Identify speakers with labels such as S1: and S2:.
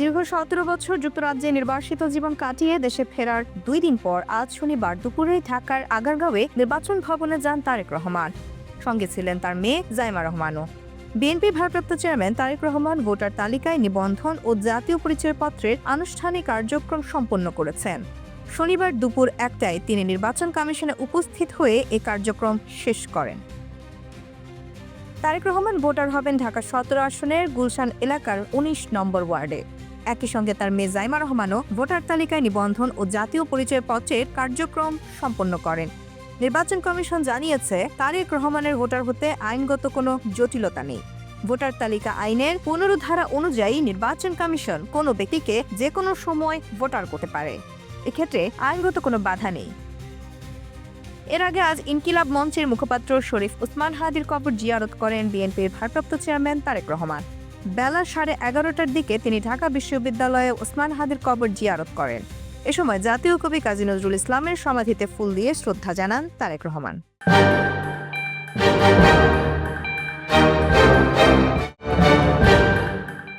S1: দীর্ঘ ১৭ বছর যুক্তরাজ্যে নির্বাসিত জীবন কাটিয়ে দেশে ফেরার ২ দিন পর আজ শনিবার দুপুরে ঢাকার আগারগাঁওয়ে নির্বাচন ভবনে যান তারেক রহমান। সঙ্গে ছিলেন তার মেয়ে জাইমা রহমানও। বিএনপি ভারপ্রাপ্ত চেয়ারম্যান তারেক রহমান ভোটার তালিকায় নিবন্ধন ও জাতীয় পরিচয়পত্রের আনুষ্ঠানিক কার্যক্রম সম্পন্ন করেছেন। শনিবার দুপুর ১টায় তিনি নির্বাচন কমিশনে উপস্থিত হয়ে এ কার্যক্রম শেষ করেন। তারেক রহমান ভোটার হবেন ঢাকা ১৭ আসনের গুলশান এলাকার ১৯ নম্বর ওয়ার্ডে। একই সঙ্গে তার মেয়ে জাইমা রহমানও ভোটার তালিকায় নিবন্ধন ও জাতীয় পরিচয়পত্রের কার্যক্রম সম্পন্ন করেন। নির্বাচন কমিশন জানিয়েছে, তারেক রহমানের ভোটার হতে আইনগত কোনো জটিলতা নেই। ভোটার তালিকা আইনের ১৫ ধারা অনুযায়ী নির্বাচন কমিশন কোনো ব্যক্তিকে যে কোনো সময় ভোটার করতে পারে। এক্ষেত্রে আইনগত কোনো বাধা নেই। এর আগে আজ ইনকিলাব মঞ্চের মুখপাত্র শরীফ ওসমান হাদির কবর জিয়ারত করেন বিএনপির ভারপ্রাপ্ত চেয়ারম্যান তারেক রহমান। বেলা 11:30টার দিকে তিনি ঢাকা বিশ্ববিদ্যালয়ে ওসমান হাদির কবর জিয়ারত করেন। এ সময় জাতীয় কবি কাজী নজরুল ইসলামের সমাধিতে ফুল দিয়ে শ্রদ্ধা জানান তারেক রহমান।